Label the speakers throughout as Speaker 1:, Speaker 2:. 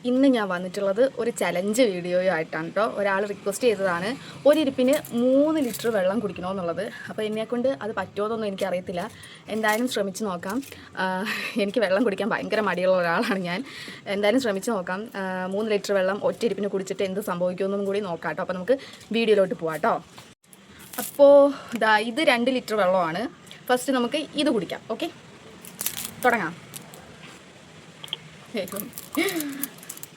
Speaker 1: ഇന്ന് ഞാൻ വന്നിട്ടുള്ളത് ഒരു ചലഞ്ച് വീഡിയോയായിട്ടാണ് കേട്ടോ. ഒരാൾ റിക്വസ്റ്റ് ചെയ്തതാണ് ഒരിരിപ്പിന് 3 ലിറ്റർ വെള്ളം കുടിക്കണമെന്നുള്ളത്. അപ്പോൾ എന്നെക്കൊണ്ട് അത് പറ്റുമോയെന്നൊന്നും എനിക്കറിയത്തില്ല. എന്തായാലും ശ്രമിച്ച് നോക്കാം. എനിക്ക് വെള്ളം കുടിക്കാൻ ഭയങ്കര മടിയുള്ള ഒരാളാണ് ഞാൻ. എന്തായാലും ശ്രമിച്ച് നോക്കാം. 3 ലിറ്റർ വെള്ളം ഒറ്റയിരിപ്പിന് കുടിച്ചിട്ട് എന്ത് സംഭവിക്കുമെന്നും കൂടി നോക്കാം കേട്ടോ. അപ്പോൾ നമുക്ക് വീഡിയോയിലോട്ട് പോവാം കേട്ടോ. അപ്പോൾ ഇത് 2 ലിറ്റർ വെള്ളമാണ്. ഫസ്റ്റ് നമുക്ക് ഇത് കുടിക്കാം. ഓക്കെ, തുടങ്ങാം.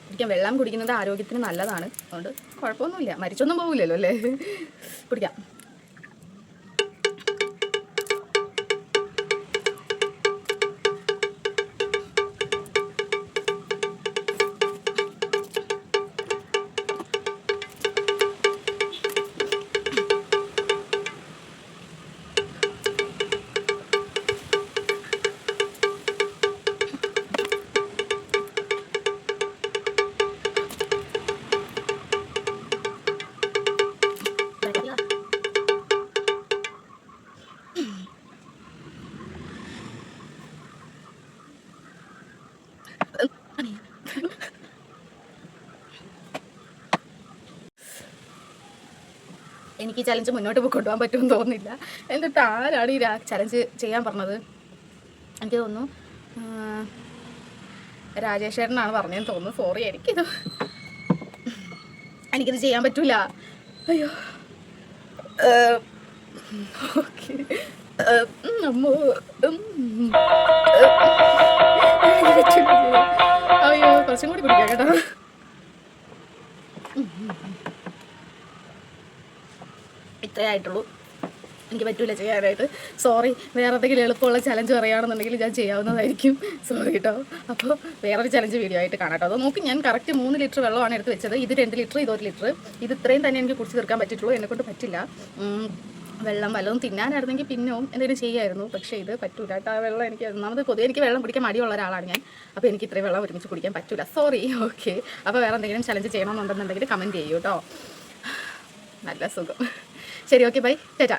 Speaker 1: കുടിക്കാം. വെള്ളം കുടിക്കുന്നത് ആരോഗ്യത്തിന് നല്ലതാണ്. അതുകൊണ്ട് കുഴപ്പമൊന്നുമില്ല, മരിച്ചൊന്നും പോകില്ലല്ലോ അല്ലേ. കുടിക്കാം. എനിക്ക് ഈ ചലഞ്ച് മുന്നോട്ട് കൊണ്ടുപോകാൻ പറ്റുമെന്ന് തോന്നുന്നില്ല. എന്നിട്ട് ആരാണ് ഈ ചലഞ്ച് ചെയ്യാൻ പറഞ്ഞത്? എനിക്ക് തോന്നുന്നു രാജേഷേട്ടനാണ് പറഞ്ഞതെന്ന് തോന്നുന്നു. സോറി, എനിക്കിത് ചെയ്യാൻ പറ്റൂല. അയ്യോ, ഓക്കെ. അയ്യോ, കുറച്ചും കൂടി കുടിക്കാം കേട്ടോ. ഇത്രേ ആയിട്ടുള്ളൂ. എനിക്ക് പറ്റൂല ചെയ്യാനായിട്ട്. സോറി. വേറെ എന്തെങ്കിലും എളുപ്പമുള്ള ചലഞ്ച് പറയുകയാണെന്നുണ്ടെങ്കിൽ ഞാൻ ചെയ്യാവുന്നതായിരിക്കും. സോറി കേട്ടോ. അപ്പോൾ വേറൊരു ചലഞ്ച് വീഡിയോ ആയിട്ട് കാണാം കേട്ടോ. അത് നോക്കി, ഞാൻ കറക്റ്റ് 3 ലിറ്റർ വെള്ളമാണ് എടുത്ത് വെച്ചത്. ഇത് 2 ലിറ്റർ, ഇത് 1 ലിറ്റർ. ഇത് ഇത്രയും തന്നെ എനിക്ക് കുടിച്ച് തീർക്കാൻ പറ്റിയിട്ടുള്ളൂ. എന്നെക്കൊണ്ട് പറ്റില്ല. വെള്ളം വല്ലതും തിന്നാനായിരുന്നെങ്കിൽ പിന്നെയും എന്തെങ്കിലും ചെയ്യായിരുന്നു. പക്ഷേ ഇത് പറ്റൂല കേട്ടോ. ആ വെള്ളം എനിക്ക് ഒന്നാമത് പൊതുവെ എനിക്ക് വെള്ളം കുടിക്കാൻ മടിയുള്ള ഒരാളാണ് ഞാൻ. അപ്പോൾ എനിക്ക് ഇത്രയും വെള്ളം ഒരുമിച്ച് കുടിക്കാൻ പറ്റില്ല. സോറി. ഓക്കെ. അപ്പോൾ വേറെ എന്തെങ്കിലും ചലഞ്ച് ചെയ്യണമെന്നുണ്ടെന്നുണ്ടെങ്കിൽ കമൻറ്റ് ചെയ്യൂ കേട്ടോ. നല്ല സുഖം. ശരി, ഓക്കെ, ബൈ, ടാറ്റാ.